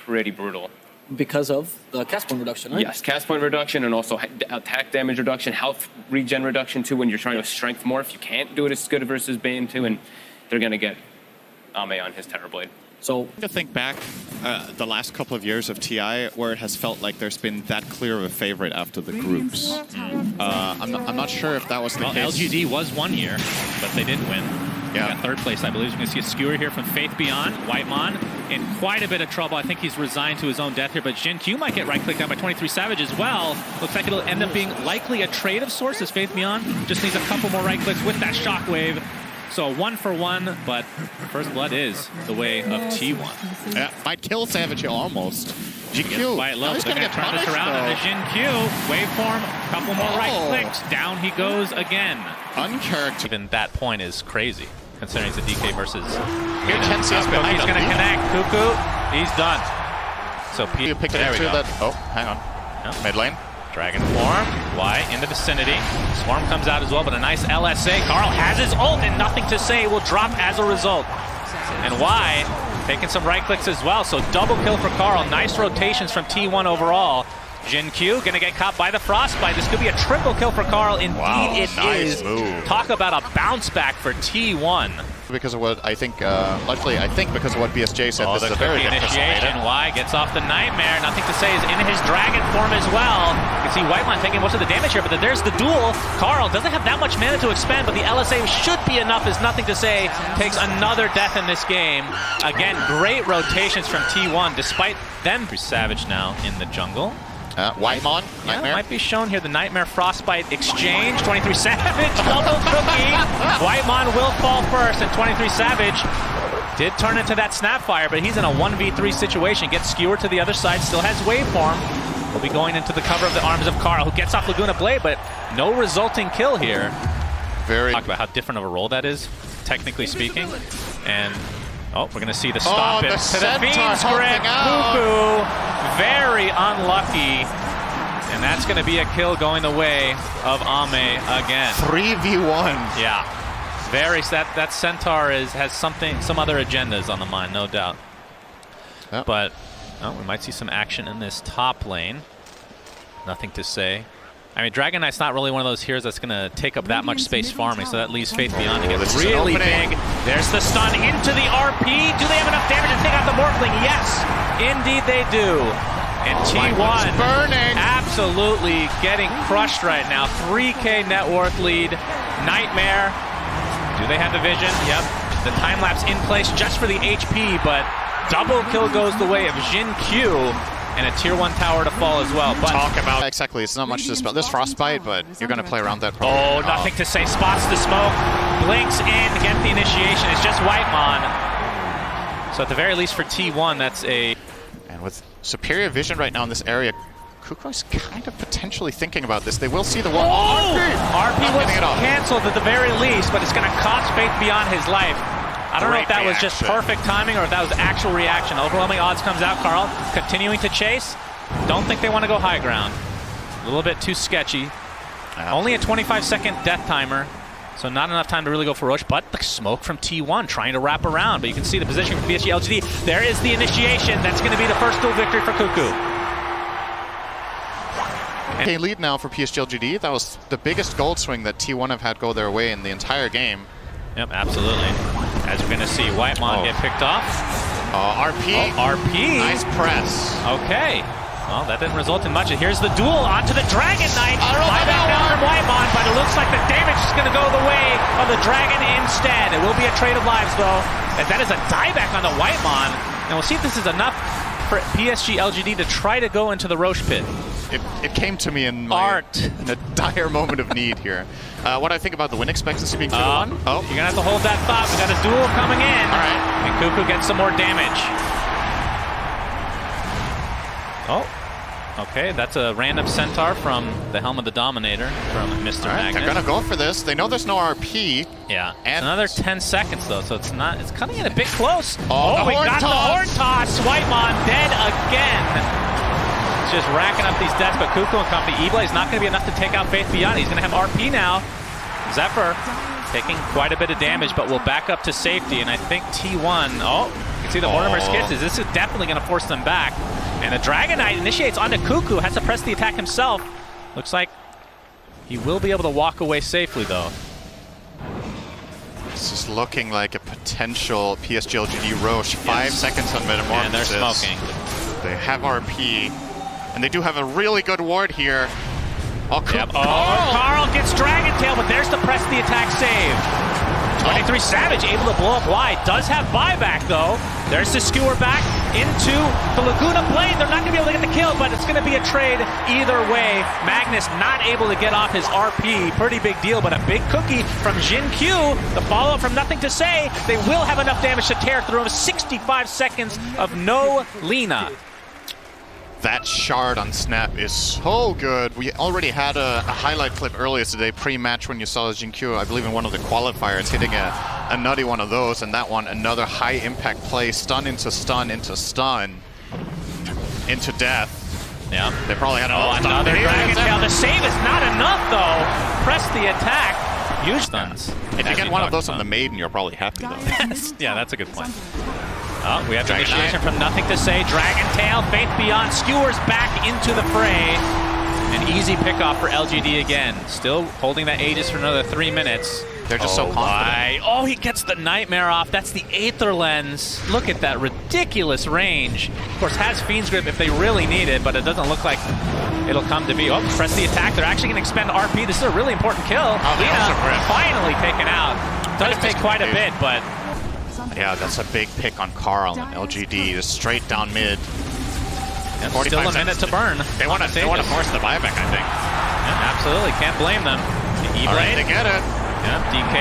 pretty brutal. Because of the cast point reduction, right? Yes, cast point reduction and also attack damage reduction, health regen reduction too when you're trying to strength morph. You can't do it as good versus Bane too, and they're going to get Ame on his Terrorblade. So to think back the last couple of years of TI where it has felt like there's been that clear of a favorite after the groups. I'm not sure if that was the case. LGD was 1 year, but they didn't win. Yeah. Got third place, I believe. You're going to see a skewer here from Faith Beyond. Whitemon in quite a bit of trouble. I think he's resigned to his own death here, but Jin Q might get right-clicked out by 23 Savage as well. Looks like it'll end up being likely a trade of sorts as Faith Beyond just needs a couple more right-clicks with that shockwave. So 1 for 1, but First Blood is the way of T1. Yeah, might kill Savage almost. GQ. Quite low. He's They're going going to to turn this around into Jin Q. Waveform, couple more right clicks. Down he goes again. Uncharacteristic. Even that point is crazy, considering it's a DK versus... Here, 10 CS behind He's going to connect. Cuckoo, he's done. So you pick it there we go. that. Oh, hang on. Yep. Mid lane. Dragon form, Y in the vicinity. Swarm comes out as well, but a nice LSA. Carl has his ult and nothing to say will drop as a result. And Y taking some right clicks as well, so double kill for Carl. Nice rotations from T1 overall. Jin Q gonna get caught by the Frostbite. This could be a triple kill for Carl. Indeed, nice is. Move. Talk about a bounce back for T1. Because of what I think, luckily, I think because of what BSJ said, this is a very good initiation. Y gets off the Nightmare. Nothing to say is in his Dragon form as well. You can see Whitemon taking most of the damage here, but then there's the duel. Carl doesn't have that much mana to expend, but the LSA should be enough is nothing to say. Takes another death in this game. Again, great rotations from T1, despite them. Savage now in the jungle. Whitemon, Nightmare. Yeah, might be shown here, the Nightmare Frostbite exchange. 23 Savage, double cookie. Whitemon will fall first, and 23 Savage did turn into that Snapfire, but he's in a 1v3 situation. Gets skewered to the other side, still has Waveform. Will be going into the cover of the arms of Carl, who gets off Laguna Blade, but no resulting kill here. Talk about how different of a role that is, technically speaking. And oh, we're going to see the stop it to the Fiend's Grip. Cuckoo, very unlucky. And that's going to be a kill going the way of Ame again. 3v1. Yeah. That Centaur has some other agendas on the mind, no doubt. Yep. But we might see some action in this top lane. Nothing to say. I mean, Dragon Knight's not really one of those heroes that's going to take up that much space farming, so that leaves Faith Beyond to get really big. There's the stun into the RP. Do they have enough damage to take out the Morphling? Yes, indeed they do. And T1 burning. Absolutely getting crushed right now. 3K net worth lead. Nightmare. Do they have the vision? Yep. The time-lapse in place just for the HP, but double kill goes the way of Jin Q. And a tier 1 tower to fall as well. But talk about exactly, it's not much to spell. This Frostbite, but you're going to play around that. Oh, nothing to say. Spots the smoke, blinks in, get the initiation. It's just Whitemon. So at the very least for T1, that's a... And with superior vision right now in this area, Kuko's kind of potentially thinking about this. They will see the wall. Oh! RP was canceled at the very least, but it's going to cost Faith Beyond his life. I don't know if that was just perfect timing or if that was actual reaction. Overwhelming odds comes out. Carl continuing to chase. Don't think they want to go high ground. A little bit too sketchy. Only a 25-second death timer, so not enough time to really go for Roche, but the smoke from T1 trying to wrap around. But you can see the position from PSG.LGD. There is the initiation. That's going to be the first duel victory for Cuckoo. Okay, lead now for PSG.LGD. That was the biggest gold swing that T1 have had go their way in the entire game. Yep, absolutely. As we're going to see, Whitemon get picked off. RP. Oh, RP. Nice press. Okay. Well, that didn't result in much. Here's the duel onto the Dragon Knight. Buyback down from Whitemon, but it looks like the damage is going to go the way of the Dragon instead. It will be a trade of lives, though, as that is a dieback on the Whitemon. And we'll see if this is enough for PSG.LGD to try to go into the Roche pit. It came to me in a dire moment of need here. What I think about the win expectancy being 2-1. Oh, you're gonna have to hold that thought. We got a duel coming in. All right. And Cuckoo gets some more damage. Oh, okay. That's a random Centaur from the Helm of the Dominator from Mr. Magnus. They're gonna go for this. They know there's no RP. Yeah. And another 10 seconds though, so it's not. It's coming in a bit close. Oh, we got the horn toss. Whitemon dead again. Just racking up these deaths, but Cuckoo and company, E-Blade's not going to be enough to take out Faith Beyond. He's going to have RP now. Zephyr taking quite a bit of damage, but will back up to safety, and I think T1, you can see the Mortimer's kisses. This is definitely going to force them back. And the Dragon Knight initiates onto Cuckoo, has to press the attack himself. Looks like he will be able to walk away safely, though. This is looking like a potential PSG.LGD Roche. 5 seconds on Metamorphosis. And they're smoking. They have RP, and they do have a really good ward here. Oh, Carl gets Dragon Tail, but there's the press the attack save. 23 Savage able to blow up wide. Does have buyback, though. There's the skewer back into the Laguna Blade. They're not going to be able to get the kill, but it's going to be a trade either way. Magnus not able to get off his RP. Pretty big deal, but a big cookie from Jin Q. The follow-up from Nothing to Say. They will have enough damage to tear through him. 65 seconds of no Lina. That shard on Snap is so good. We already had a highlight clip earlier today, pre-match, when you saw Jin Q, I believe in one of the qualifiers, hitting a nutty one of those, and that one, another high-impact play, stun into stun into stun, into death. Yeah. They probably had another Dragon Tail. The save is not enough, though. Press the attack. Huge stuns. If you get one of those on the Maiden, you're probably happy, though. Yeah, that's a good point. Oh, we have the initiation from Nothing to Say. Dragon Tail, Faith Beyond, skewers back into the fray. An easy pickoff for LGD again. Still holding that Aegis for another 3 minutes. They're just so confident. Oh, he gets the Nightmare off. That's the Aether Lens. Look at that ridiculous range. Of course, has Fiend's Grip if they really need it, but it doesn't look like it'll come to be. Oh, press the attack. They're actually going to expend RP. This is a really important kill. Lina finally taken out. Does take quite a bit, but... Yeah, that's a big pick on Carl and LGD, just straight down mid. Yep, still a minute to burn. They want to force the buyback, I think. Yeah, absolutely, can't blame them. All right, they get it. Yep, DK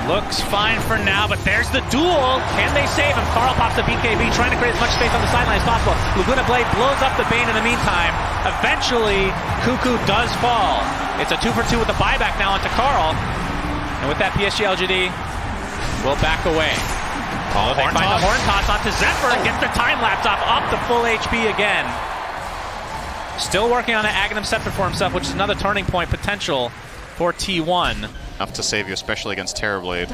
looks fine for now, but there's the duel. Can they save him? Carl pops the BKB, trying to create as much space on the sideline as possible. Laguna Blade blows up the Bane in the meantime. Eventually, Cuckoo does fall. It's a 2-for-2 with the buyback now onto Carl. And with that, PSG.LGD will back away. Oh, they find the Horn Toss onto Zephyr and gets the time lapse off up to full HP again. Still working on an Aghanim Scepter for himself, which is another turning point potential for T1. Enough to save you, especially against Terrorblade.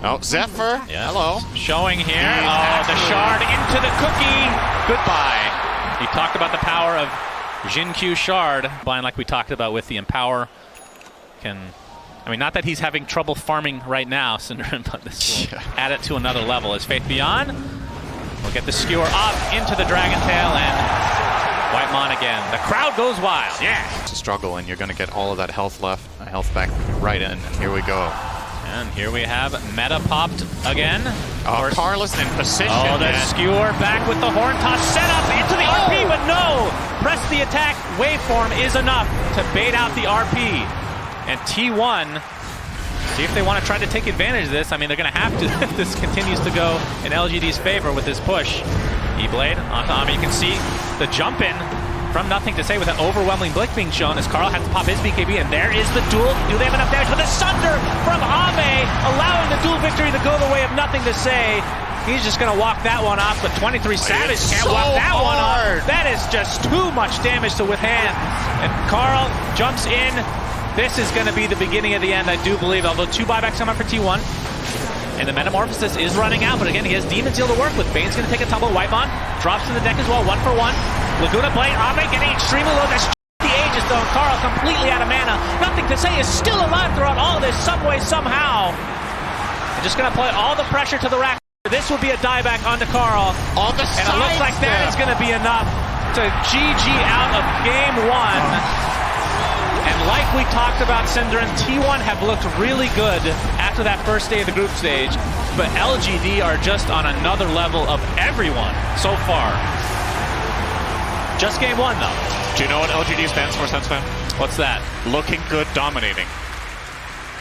Oh, Zephyr. Yes. Hello. Showing here. Oh, the shard into the cookie. Goodbye. He talked about the power of Jin Q shard. Blind, like we talked about with the Empower, can... I mean, not that he's having trouble farming right now, Synderen, but this will add it to another level. As Faith Beyond will get the skewer up into the Dragon Tail and Whitemon again. The crowd goes wild. Yeah. It's a struggle, and you're going to get all of that health back right in, and here we go. And here we have Meta popped again. Oh, Carl is in position. Oh, the skewer back with the Horn Toss set up into the RP, but no! Press the attack waveform is enough to bait out the RP. And T1, see if they want to try to take advantage of this. I mean, they're going to have to if this continues to go in LGD's favor with this push. E-Blade onto Ami. You can see the jump in from Nothing to Say with an overwhelming blink being shown as Carl has to pop his BKB. And there is the duel. Do they have enough damage? But the Sunder from Ame, allowing the duel victory to go the way of Nothing to Say. He's just going to walk that one off, but 23 Savage can't walk that one off. That is just too much damage to withstand. And Carl jumps in. This is going to be the beginning of the end, I do believe, although 2 buybacks come up for T1. And the Metamorphosis is running out, but again, he has Demon Seal to work with. Bane's going to take a tumble. Whitemon drops to the deck as well, 1 for 1. Laguna Blade, Ame getting extremely low. That's the Aegis, though. Carl completely out of mana. Nothing to Say is still alive throughout all of this, some way, somehow. They're just going to apply all the pressure to the rack. This will be a dieback onto Carl. On the and it looks like that is going to be enough to GG out of Game 1. And like we talked about, Synderen, T1 have looked really good after that first day of the group stage, but LGD are just on another level of everyone so far. Just Game 1, though. Do you know what LGD stands for, Sensman? What's that? Looking good, dominating.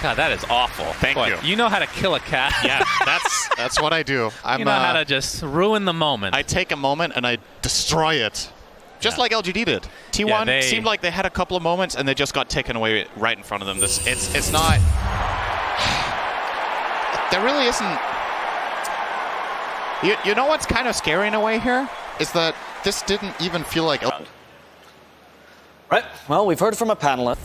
God, that is awful. Thank you. You know how to kill a cat. Yeah, that's what I do. You know how to just ruin the moment. I take a moment and I destroy it. Just like LGD did. T1 seemed like they had a couple of moments and they just got taken away right in front of them. It's not... There really isn't... You know what's kind of scary in a way here? Is that this didn't even feel like... Right. Well, we've heard from a panelist.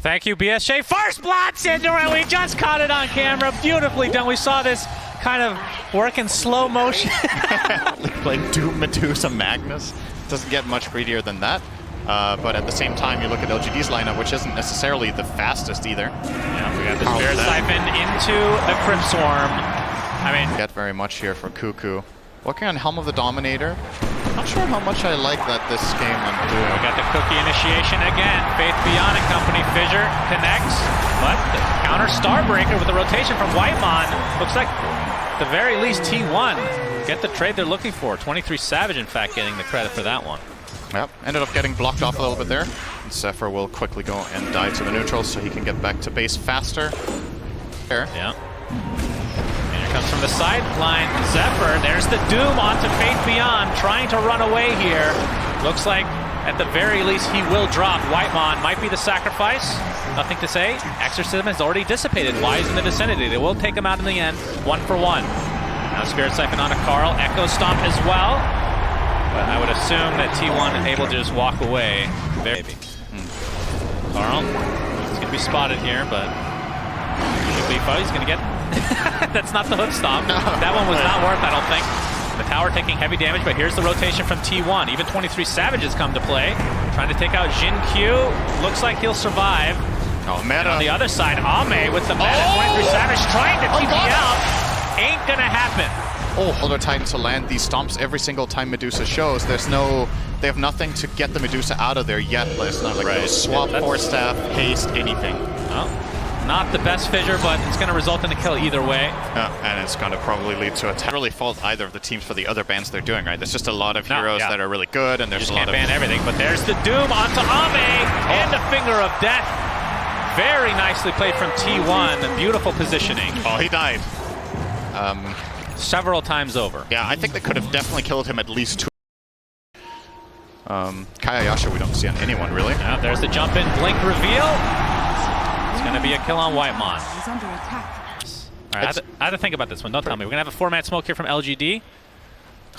Thank you, BSJ. First blood, Synderen. We just caught it on camera. Beautifully done. We saw this kind of work in slow motion. Playing Doom Medusa Magnus doesn't get much greedier than that. But at the same time, you look at LGD's lineup, which isn't necessarily the fastest either. Yeah, we got the Spirit Siphon into the Crypt Swarm. I mean, Get very much here for Cuckoo. Working on Helm of the Dominator. Not sure how much I like that this game I'm doing. we got the cookie initiation again. Faith Beyond and company. Fissure connects, but the counter Starbreaker with the rotation from Whitemon. Looks like, at the very least, T1 get the trade they're looking for. 23 Savage, in fact, getting the credit for that one. Yep, ended up getting blocked off a little bit there. And Zephyr will quickly go and die to the neutral so he can get back to base faster. There. Yeah. And here comes from the sideline Zephyr. There's the Doom onto Faith Beyond, trying to run away here. Looks like, at the very least, he will drop. Whitemon might be the sacrifice. Nothing to say. Exorcism has already dissipated. Wise in the vicinity. They will take him out in the end, 1-for-1. Now Spirit Siphon onto Carl. Echo Stomp as well. But I would assume that T1 is able to just walk away. Maybe. Carl, he's going to be spotted here, but should be fun. He's going to get... That's not the hook stomp. No. That one was not worth, I don't think. The tower taking heavy damage, but here's the rotation from T1. Even 23 Savages come to play. Trying to take out Jin Q. Looks like he'll survive. Oh, meta. On the other side, Ame with the meta. 23 Savage trying to TP out. Ain't going to happen. Elder Titan to land these stomps every single time Medusa shows. They have nothing to get the Medusa out of there yet. It's not like no swap, force staff, haste, anything. Well, not the best fissure, but it's going to result in a kill either way. And it's going to probably lead to a can't really fault either of the teams for the other bans they're doing, right? There's just a lot of heroes that are really good, and there's a lot of... ban everything, but there's the Doom onto Ame, and the Finger of Death. Very nicely played from T1. Beautiful positioning. Oh, he died. Several times over. Yeah, I think they could have definitely killed him at least 2. Kayayasha we don't see on anyone, really. Yeah, there's the jump in, blink reveal. It's going to be a kill on Whitemon. All right, I had to think about this one. Don't tell me. We're going to have a 4-man smoke here from LGD.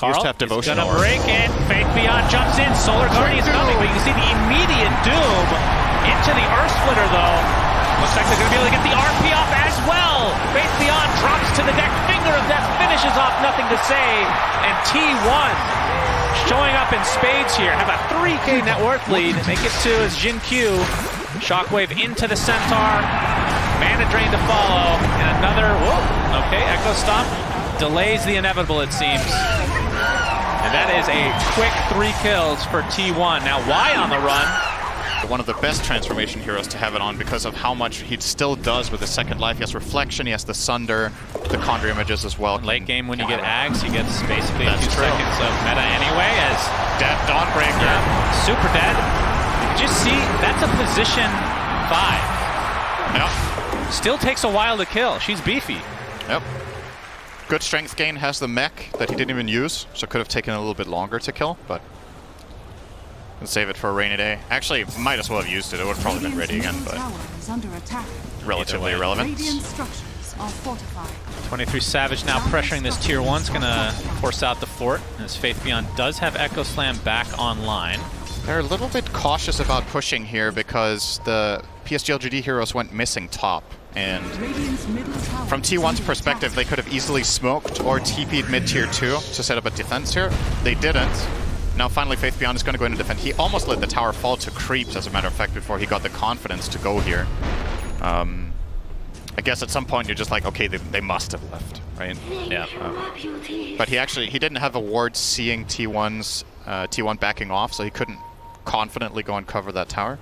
Carl is going to break it. Faith Beyond jumps in. Solar Guardian is coming, but you can see the immediate Doom into the Earth Splitter, though. Looks like they're going to be able to get the RP off as well. Faith Beyond drops to the deck. Finger of Death finishes off, nothing to say. And T1 showing up in spades here. Have a 3K net worth lead. They get to as Jin Q. Shockwave into the Centaur. Mana Drain to follow. And another, whoa, okay, Echo Stomp. Delays the inevitable, it seems. And that is a quick 3 kills for T1. Now, Y on the run. One of the best transformation heroes to have it on because of how much he still does with his second life. He has Reflection, he has the Sunder, the Conjure images as well. Late game when you get Ags, he gets basically a few seconds of meta anyway as Dead Dawnbreaker. Yeah, super dead. Just see, that's a position 5. Yep. Still takes a while to kill. She's beefy. Yep. Good strength gain, has the mech that he didn't even use, so could have taken a little bit longer to kill, but and save it for a rainy day. Actually, might as well have used it. It would have probably been ready again, but relatively irrelevant. 23 Savage now pressuring this tier 1. It's going to force out the fort, as Faith Beyond does have Echo Slam back online. They're a little bit cautious about pushing here because the PSG.LGD heroes went missing top. And from T1's perspective, they could have easily smoked or TP'd mid-tier 2 to set up a defense here. They didn't. Now finally Faith Beyond is going to go into defend. He almost let the tower fall to creeps, as a matter of fact, before he got the confidence to go here. I guess at some point you're just like, okay, they must have left, right? Yeah. But he didn't have a ward seeing T1 backing off, so he couldn't confidently go and cover that tower.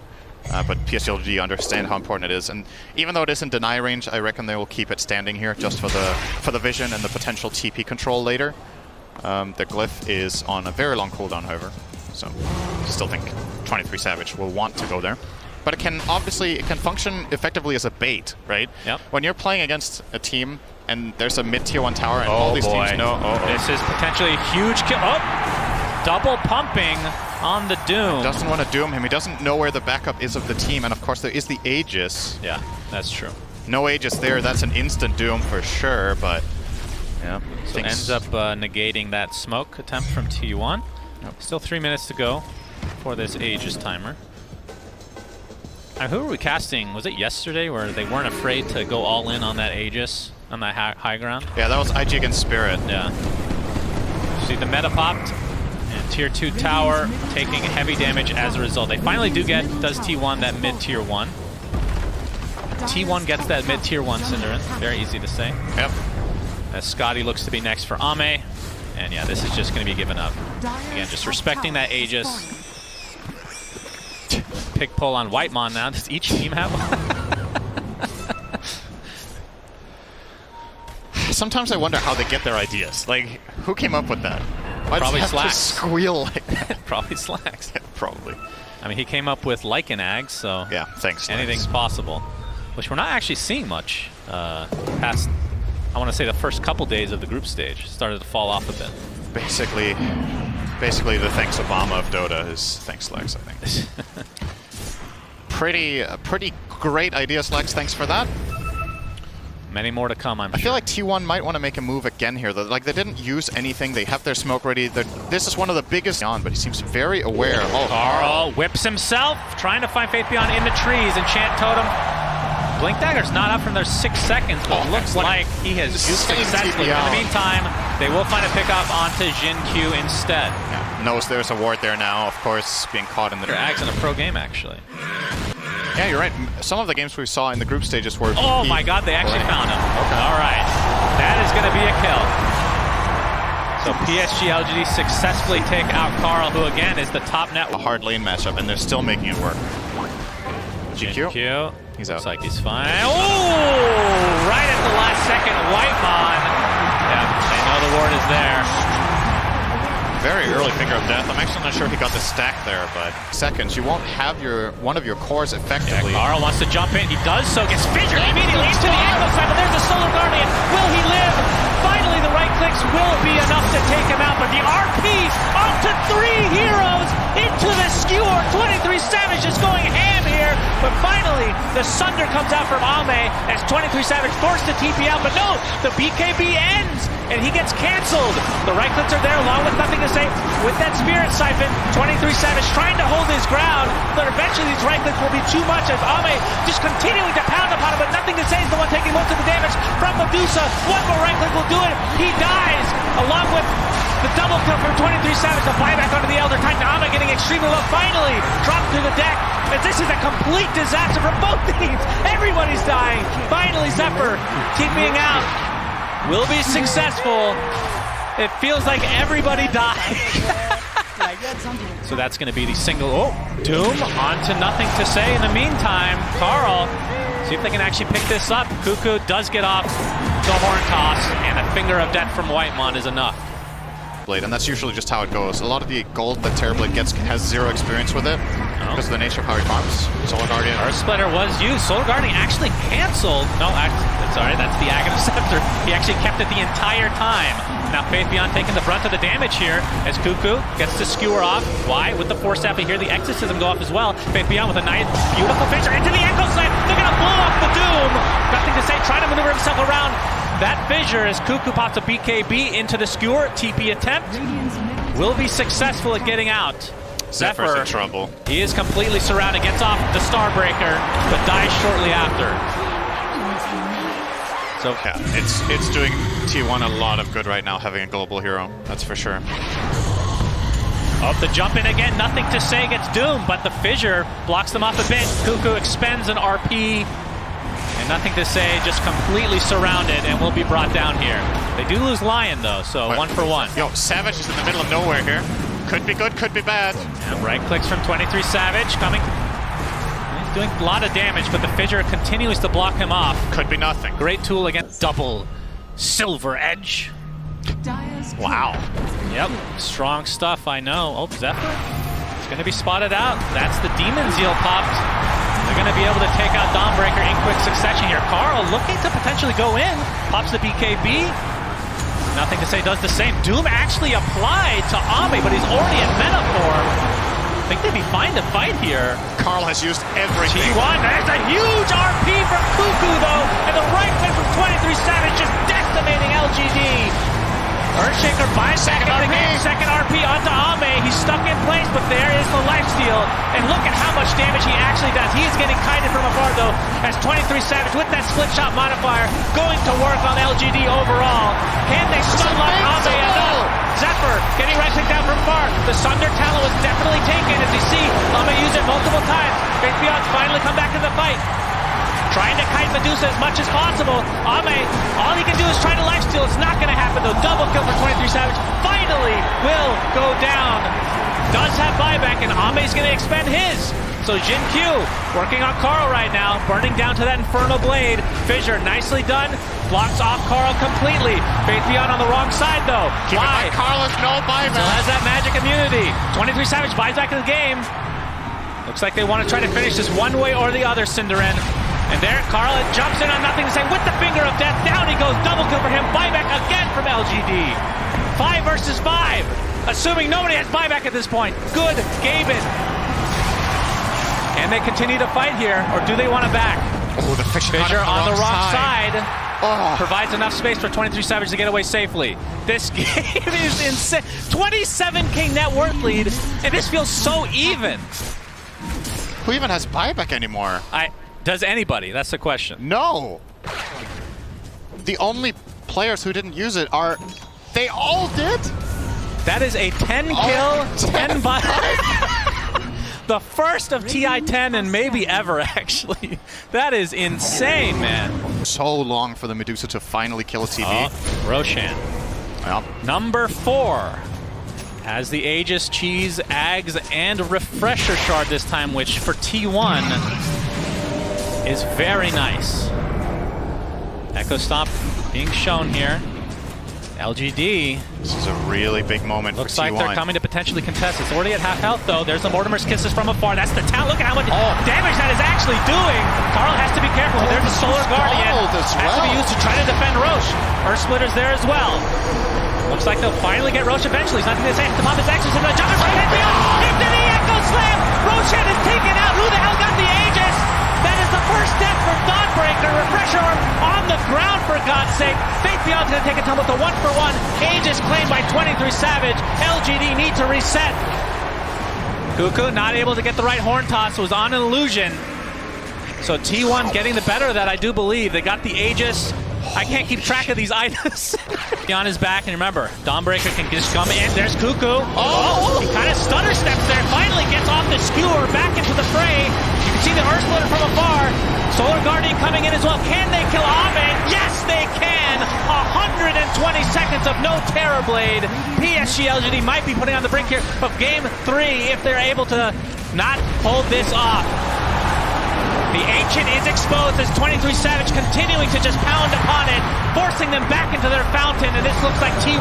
But PSG.LGD understand how important it is, and even though it is in deny range, I reckon they will keep it standing here just for the vision and the potential TP control later. The glyph is on a very long cooldown, however, so still think 23 Savage will want to go there. But it can function effectively as a bait, right? Yep. When you're playing against a team and there's a mid-tier 1 tower and all these teams know, this is potentially a huge kill. Oh, double pumping on the Doom. Doesn't want to doom him. He doesn't know where the backup is of the team, and of course there is the Aegis. Yeah, that's true. No Aegis there, that's an instant doom for sure, but yeah. So it ends up negating that smoke attempt from T1. Yep. Still 3 minutes to go for this Aegis timer. Who were we casting? Was it yesterday where they weren't afraid to go all in on that Aegis? on that high ground. Yeah, that was IG against Spirit. Yeah. See the meta popped, and tier 2 tower taking heavy damage as a result. They finally does T1 that mid tier 1. T1 gets that mid tier 1 Cinderin. Very easy to say. Yep. As Scotty looks to be next for Ame. And yeah, this is just going to be given up. Again, just respecting that Aegis. Pick pull on Whitemon now. Does each team have one? Sometimes I wonder how they get their ideas. Like, who came up with that? Why Probably does it have to Slacks. squeal like that? Probably Slacks. Yeah, probably. I mean, he came up with Lycan so Yeah, thanks. Slacks. anything's possible. Which we're not actually seeing much past, I want to say, the first couple days of the group stage. Started to fall off a bit. Basically the thanks Obama of Dota is thanks Slacks, I think. Pretty great idea, Slacks. Thanks for that. Many more to come, I'm I sure. feel like T1 might want to make a move again here. Like, they didn't use anything. They have their smoke ready. This is one of the biggest on, but he seems very aware. Oh, Carl whips himself, trying to find Faith Beyond in the trees. Enchant Totem. Blink Dagger's not up from their 6 seconds, but looks like he has used successfully. In the meantime, they will find a pickup onto Jin Q instead. Yeah, knows there's a ward there now, of course, being caught in the... Ags in a pro game, actually. Yeah, you're right. Some of the games we saw in the group stages were... Oh my god, they actually found him. Okay. All right. That is going to be a kill. So PSG.LGD successfully take out Carl, who again is the top net. A hard lane matchup, and they're still making it work. GQ. He's out. Looks like he's fine. Oh! Right at the last second, Whitemon. Yeah, they know the ward is there. Very early finger of death. I'm actually not sure he got the stack there, but seconds. You won't have one of your cores effectively. Yeah, Carl wants to jump in. He does so. Gets fissured immediately into the ankle side, but there's a Solar Guardian. Will he live? Finally, the right clicks will be enough to take him out, but the RP onto 3 heroes into the skewer. 23 Savage is going ham here, but finally, the Sunder comes out from Ame as 23 Savage forced to TP out, but no, the BKB ends, and he gets canceled. The right clicks are there, along with nothing to say. With that Spirit Siphon, 23 Savage trying to hold his ground, but eventually these right clicks will be too much as Ame just continuing to pound upon him, but nothing to say is the one taking most of the damage from Medusa. One more right click will do it. He dies, along with the double kill from 23 Savage, the flyback onto the Elder Titan. Ame getting extremely low, finally dropped to the deck, as this is a complete disaster for both teams. Everybody's dying. Finally, Zephyr TPing out will be successful. It feels like everybody died. So that's going to be the single. Oh, Doom onto nothing to say. In the meantime, Carl, see if they can actually pick this up. Cuckoo does get off the horn toss, and a finger of death from Whitemon is enough. And that's usually just how it goes. A lot of the gold that Terrorblade gets has zero experience with it because of the nature of how he farms. Solar Guardian. Earth Splitter was used. Solar Guardian actually canceled. No, sorry, that's the Aghanim Scepter. He actually kept it the entire time. Now Faith Beyond taking the brunt of the damage here as Cuckoo gets to skewer off. Why? With the Force Staff, here the Exorcism go off as well. Faith Beyond with a nice, beautiful fissure into the ankle slam. They're going to blow off the Doom. Nothing to say, trying to maneuver himself around that fissure as Cuckoo pops a BKB into the skewer. TP attempt will be successful at getting out. Zephyr's in trouble. He is completely surrounded, gets off the Starbreaker, but dies shortly after. So yeah, it's doing T1 a lot of good right now, having a global hero. That's for sure. Up the jump in again, nothing to say, gets doomed, but the fissure blocks them off a bit. Cuckoo expends an RP, and nothing to say, just completely surrounded and will be brought down here. They do lose Lion though, so 1 for 1. Yo, Savage is in the middle of nowhere here. Could be good, could be bad. And right clicks from 23 Savage coming. He's doing a lot of damage, but the fissure continues to block him off. Could be nothing. Great tool against double Silver Edge. Wow. Yep, strong stuff, I know. Oh, Zephyr. It's going to be spotted out. That's the Demon Zeal popped. They're going to be able to take out Dawnbreaker in quick succession here. Carl looking to potentially go in. Pops the BKB. Nothing to say, does the same. Doom actually applied to Ame, but he's already in meta form. I think they'd be fine to fight here. Carl has used everything. T1, there's a huge RP from Cuckoo though, and the right click from 23 Savage just decimating LGD. Earthshaker buys back into the game. Second RP onto Ame. He's stuck in place, but there is the lifesteal. And look at how much damage he actually does. He is getting kited from afar, though, as 23 Savage with that split shot modifier going to work on LGD overall. Can they stun lock Ame enough? Zephyr getting right click down from far. The Sunder Talon was definitely taken, as you see Ame use it multiple times. Faith Beyond's finally come back to the fight. Trying to kite Medusa as much as possible. Ame, all he can do is try to lifesteal. It's not going to happen, though. Double kill for 23 Savage. Finally will go down. Does have buyback, and Ame's going to expend his. So Jin Q working on Carl right now, burning down to that Inferno Blade. Fissure, nicely done. Blocks off Carl completely. Faith Beyond on the wrong side, though. Why? Carlos, no buyback. Still has that magic immunity. 23 Savage buys back in the game. Looks like they want to try to finish this one way or the other, Cinderin. And there, Carl jumps in on nothing to say with the finger of death. Down he goes, double kill for him. Buyback again from LGD. 5 versus 5. Assuming nobody has buyback at this point. Good, Gaben. And they continue to fight here, or do they want to back? Oh, the Fissure on the wrong side. Oh. Provides enough space for 23 Savage to get away safely. This game is insane. 27k net worth lead, and this feels so even. Who even has buyback anymore? Does anybody? That's the question. No. The only players who didn't use it are... They all did? That is a 10 kill, 10 buy. The first of TI-10 and maybe ever, actually. That is insane, man. So long for the Medusa to finally kill a TV. Oh, Roshan. Yep. Number 4. Has the Aegis, Cheese, Ags, and Refresher Shard this time, which for T1 is very nice. Echo Stomp being shown here. LGD. This is a really big moment Looks for T1. like they're coming to potentially contest. It's already at half health, though. There's the Mortimer's Kisses from afar. That's the talent. Look at how much damage that is actually doing. Carl has to be careful. There's the Solar Guardian. Has to be used to try to defend Roche. Earth Splitter's there as well. Looks like they'll finally get Roche eventually. He's nothing to say. The pop is actually going to jump right in beyond. Into the Echo Slam. Roshan is taken out. Who the hell got the Aegis? That is the first death for Dawnbreaker. Refresher on the ground, for God's sake. Faith Beyond's going to take a tumble with the 1-for-1. Aegis claimed by 23 Savage. LGD need to reset. Cuckoo not able to get the right horn toss. Was on an illusion. So T1 getting the better of that, I do believe. They got the Aegis. I can't keep track of these items. Beyond his back, and remember, Dawnbreaker can just come in. There's Cuckoo. Oh, he kind of stutter steps there. Finally gets off the skewer, back into the fray. You can see the Earth Splitter from afar. Solar Guardian coming in as well. Can they kill Ame? Yes, they can. 120 seconds of no Terrorblade. PSG.LGD might be putting on the brink here of Game 3 if they're able to not hold this off. The Ancient is exposed as 23 Savage continuing to just pound upon it, forcing them back into their fountain, and this looks like T1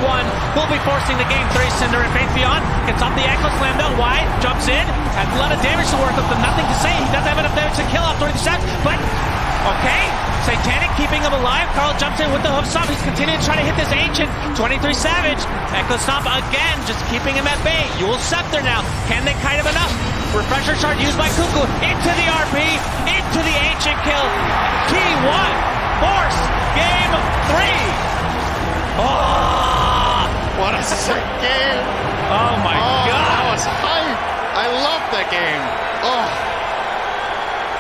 will be forcing the Game 3. Cinder and Faith Beyond gets off the Echo Slam though. Why? Jumps in, has a lot of damage to work with, but nothing to say. He doesn't have enough damage to kill off 23 Savage, but okay. Satanic keeping him alive. Carl jumps in with the hoof stomp. He's continuing to try to hit this Ancient. 23 Savage. Echo Stomp again, just keeping him at bay. Yule Scepter now. Can they kite him enough? Refresher Shard used by Cuckoo. Into the RP. Into the Ancient kill. T1 force Game 3. Oh! What a sick game. Oh my God. That was hype. I love that game. Oh.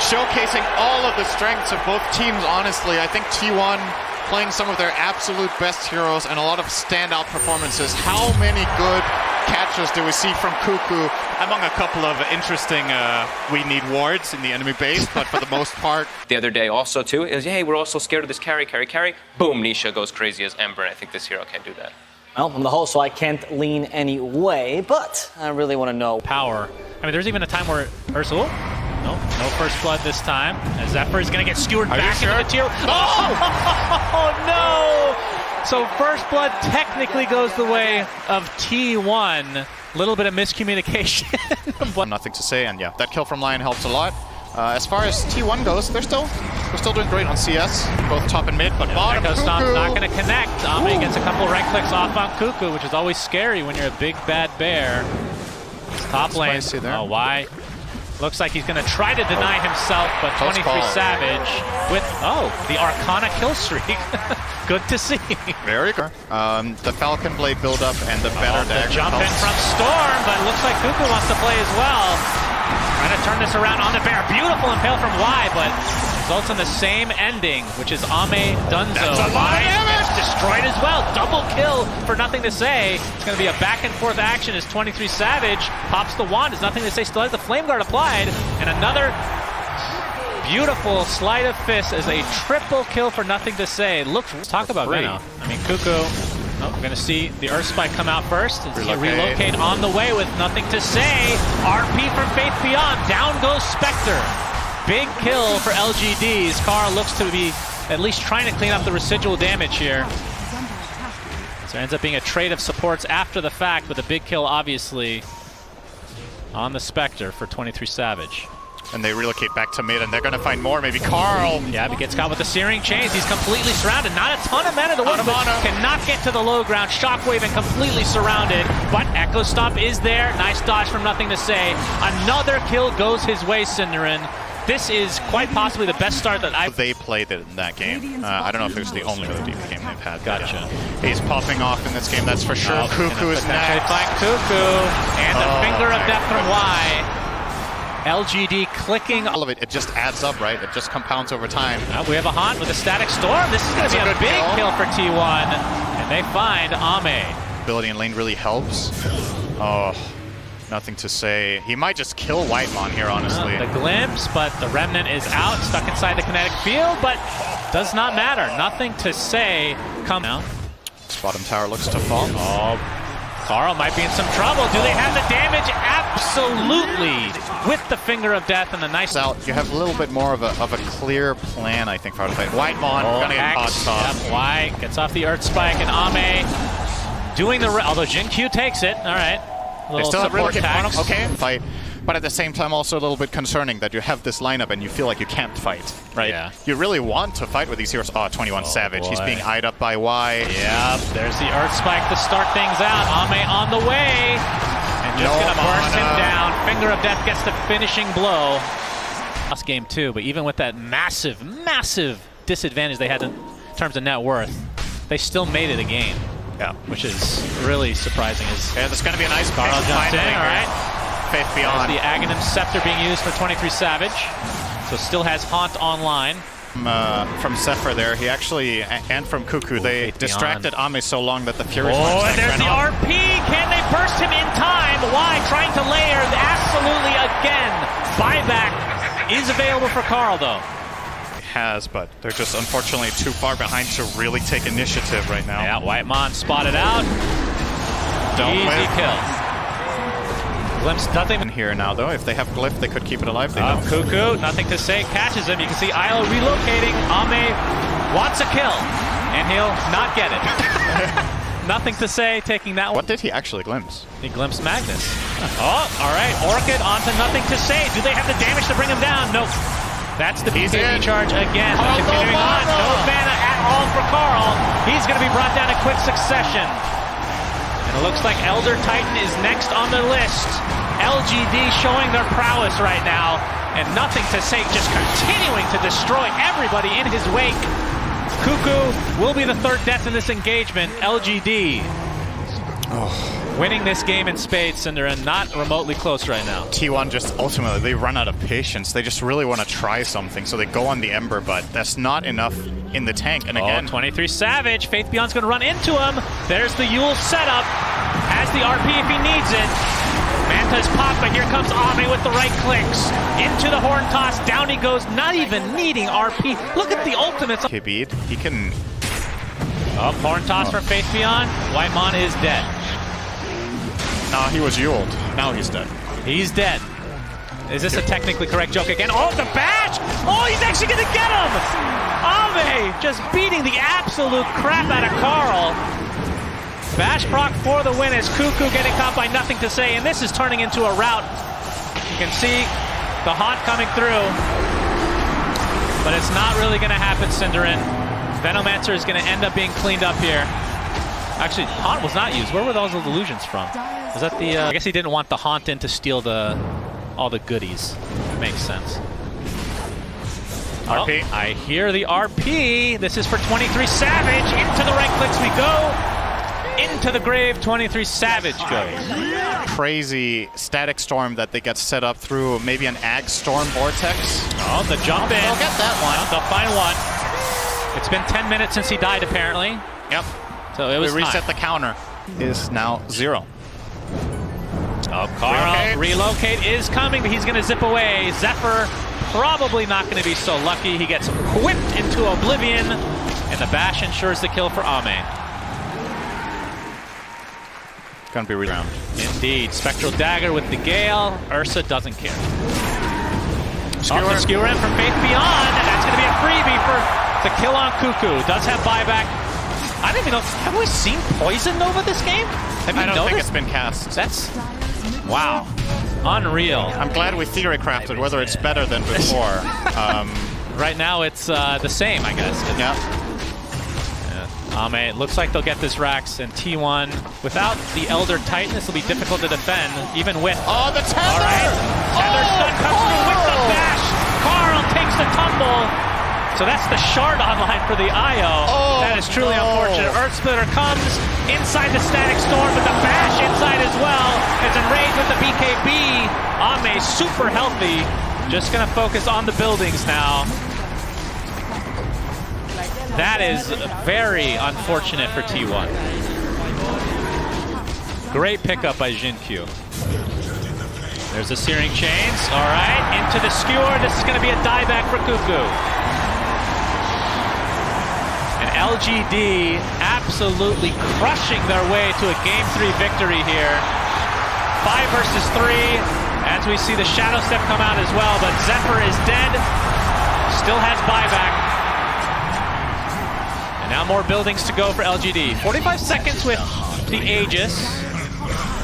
Showcasing all of the strengths of both teams, honestly. I think T1 playing some of their absolute best heroes and a lot of standout performances. How many good catches do we see from Cuckoo, among a couple of interesting we need wards in the enemy base, but for the most part. The other day also, too, is, hey, we're also scared of this carry. Boom, Nisha goes crazy as Ember, and I think this hero can't do that. Well, I'm the host, so I can't lean any way, but I really want to know. Power. I mean, there's even a time where Ursula. No first blood this time. As Zephyr is going to get skewered back into the tier. Oh no! So first blood technically goes the way of T1. Little bit of miscommunication. But nothing to say, and yeah, that kill from Lion helps a lot. As far as T1 goes, they're still doing great on CS, both top and mid, but bottom. Echo Stomp's not going to connect. Ame gets a couple right clicks off on Cuckoo, which is always scary when you're a big bad bear. It's top lane. There. Oh, why? Looks like he's going to try to deny himself, but 23 Savage with, the Arcana kill streak. Good to see. Very good. The Falcon Blade build-up and the better deck. Jump in from Storm, but it looks like Cuckoo wants to play as well. Trying to turn this around on the bear. Beautiful impale from Y, but results in the same ending, which is Ame Dunzo. That's a lot of damage! Destroyed as well. Double kill for nothing to say. It's going to be a back and forth action as 23 Savage pops the wand. There's nothing to say. Still has the Flame Guard applied. And another beautiful sleight of fist as a triple kill for nothing to say. Let's talk about Venom. I mean, Cuckoo. We're going to see the Earth Spike come out first. Relocate on the way with nothing to say. RP from Faith Beyond. Down goes Spectre. Big kill for LGDs. Carl looks to be at least trying to clean up the residual damage here. So it ends up being a trade of supports after the fact, with a big kill obviously on the Spectre for 23 Savage. And they relocate back to mid, and they're going to find more. Maybe Carl. Yeah, he gets caught with the Searing Chains. He's completely surrounded. Not a ton of mana to work with. Cannot get to the low ground. Shockwave and completely surrounded. But Echo Stomp is there. Nice dodge from nothing to say. Another kill goes his way, Cinderin. This is quite possibly the best start that They played it in that game. I don't know if it was the only OD game they've had. Gotcha. He's popping off in this game, that's for sure. Cuckoo is next. Find Cuckoo. And the Finger of Death from Y. LGD clicking. All of it just adds up, right? It just compounds over time. We have a Haunt with a Static Storm. This is going to be a big kill for T1. And they find Ame. Ability in lane really helps. Oh, nothing to say. He might just kill Whitemon here, honestly. The glimpse, but the Remnant is out, stuck inside the kinetic field, but does not matter. Nothing to say. Come now. Bottom tower looks to fall. Oh, Carl might be in some trouble. Do they have the damage? Absolutely. With the Finger of Death and the nice out. You have a little bit more of a clear plan, I think, for how to play. Whitemon gonna get caught off. Y gets off the Earth Spike, and Ame doing the although Jin Q takes it. All right. They still have really tax. Okay, fight. But at the same time, also a little bit concerning that you have this lineup and you feel like you can't fight, right? Yeah. You really want to fight with these heroes. Oh, 21 Savage. Boy. He's being eyed up by Y. Yep, there's the Earth Spike to start things out. Ame on the way. And just going to burst him down. Finger of Death gets the finishing blow. Lost game 2, but even with that massive, massive disadvantage they had in terms of net worth, they still made it a game. Yeah. Which is really surprising. Yeah, there's going to be a nice Carl jumps in, all right. Faith Beyond. There's the Aghanim Scepter being used for 23 Savage. So still has Haunt online. From Zephyr there, he actually, and from Cuckoo, they distracted Ame so long that the Fury and there's the RP! Can they burst him in time? Why? Trying to layer absolutely again. Buyback is available for Carl, though. Has, but they're just unfortunately too far behind to really take initiative right now. Yeah, Whitemon spotted out. Easy kill. Glimpse, nothing in here now, though. If they have Glyph, they could keep it alive. They don't. Cuckoo, nothing to say, catches him. You can see Isle relocating. Ame wants a kill, and he'll not get it. Nothing to say, taking that one. What did he actually glimpse? He glimpsed Magnus. Oh, all right. Orchid onto nothing to say. Do they have the damage to bring him down? Nope. That's the BKB charge again. Continuing on. No mana at all for Carl. He's going to be brought down in quick succession. And it looks like Elder Titan is next on the list. LGD showing their prowess right now. And nothing to say, just continuing to destroy everybody in his wake. Cuckoo will be the third death in this engagement. LGD winning this game in spades, and they're not remotely close right now. T1 just ultimately, they run out of patience. They just really want to try something, so they go on the Ember, but that's not enough in the tank. And again, 23 Savage. Faith Beyond's going to run into him. There's the Yule setup. Has the RP if he needs it. Manta's popped, but here comes Ame with the right clicks. Into the horn toss. Down he goes, not even needing RP. Look at the ultimates. Kibid, he can... Horn toss for Faith Beyond. Whitemon is dead. No, he was Yuled. Now he's dead. He's dead. Is this a technically correct joke again? Oh, the bash! Oh, he's actually going to get him! Ame just beating the absolute crap out of Carl. Bash proc for the win as Cuckoo getting caught by nothing to say, and this is turning into a rout. You can see the Haunt coming through, but it's not really going to happen, Cinderin. Venomancer is going to end up being cleaned up here. Actually, Haunt was not used. Where were those illusions from? Was that the... I guess he didn't want the Haunt in to steal the all the goodies. Makes sense. RP. Oh, I hear the RP. This is for 23 Savage. Into the right clicks we go. Into the grave, 23 Savage goes. Crazy static storm that they get set up through maybe an ag storm vortex. Oh, the jump in. They'll get that one. They'll find one. It's been 10 minutes since he died, apparently. Yep. So it was We reset time. the counter. Is now 0. Oh, Carl, relocate is coming, but he's going to zip away. Zephyr probably not going to be so lucky. He gets whipped into oblivion, and the bash ensures the kill for Ame. Gonna be round. Indeed. Spectral Dagger with the Gale. Ursa doesn't care. The skewer in from Faith Beyond, and that's going to be a freebie for the kill on Cuckoo. Does have buyback. I don't even know. Have we seen Poison Nova this game? Have you I don't noticed? think it's been cast. That's... Wow. Unreal. I'm glad we theory crafted whether it's better than before. Right now it's the same, I guess. Yeah. It looks like they'll get this Rax, and T1 without the Elder Titan, this will be difficult to defend, even with. Oh, the tether! All right, tether stun comes through with the bash. Carl takes the tumble. So that's the shard online for the IO. That is truly unfortunate. Earth Splitter comes inside the static storm, but the bash inside as well. It's enraged with the BKB. Ame super healthy. Just gonna focus on the buildings now. That is very unfortunate for T1. Great pickup by Jinkyu. There's the Searing Chains. All right, into the skewer. This is going to be a dieback for Cuckoo. And LGD absolutely crushing their way to a Game 3 victory here. 5 versus 3. As we see the Shadow Step come out as well, but Zephyr is dead. Still has buyback. And now more buildings to go for LGD. 45 seconds with the Aegis.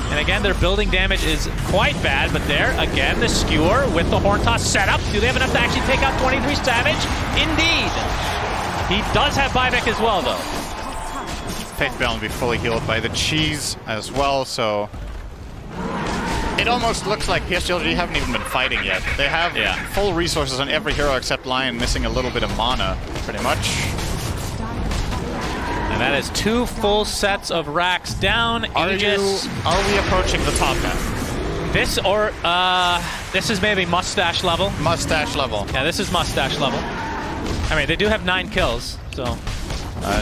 And again, their building damage is quite bad, but there, again, the skewer with the Horn Toss setup. Do they have enough to actually take out 23 Savage? Indeed. He does have buyback as well, though. Faith Beyond will be fully healed by the cheese as well, so... It almost looks like PSG.LGD haven't even been fighting yet. They have full resources on every hero except Lion, missing a little bit of mana, pretty much. And that is 2 full sets of racks down. Aegis. Are we approaching the top half? This is maybe mustache level. Mustache level. Yeah, this is mustache level. I mean, they do have 9 kills, so...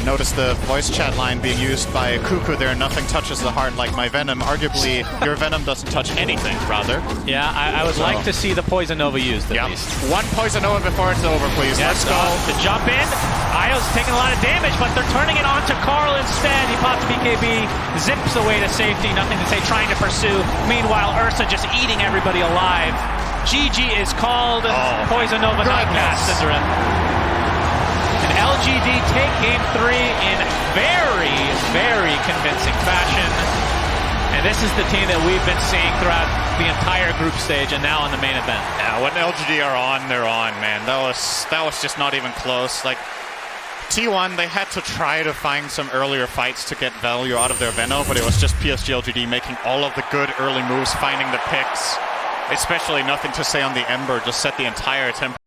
Notice the voice chat line being used by Cuckoo there. Nothing touches the heart like my venom. Arguably, your venom doesn't touch anything, rather. Yeah, I would like to see the Poison Nova used at least. One Poison Nova before it's over, please. Yes, Let's go. The jump in. Io's taking a lot of damage, but they're turning it on to Carl instead. He pops BKB, zips away to safety. Nothing to say, trying to pursue. Meanwhile, Ursa just eating everybody alive. GG is called. Poison Nova not cast, Cinderin. And LGD take Game 3 in very, very convincing fashion. And this is the team that we've been seeing throughout the entire group stage and now in the main event. Yeah, when LGD are on, they're on, man. That was just not even close. Like, T1, they had to try to find some earlier fights to get value out of their Veno, but it was just PSG.LGD making all of the good early moves, finding the picks. Especially nothing to say on the Ember, just set the entire tempo.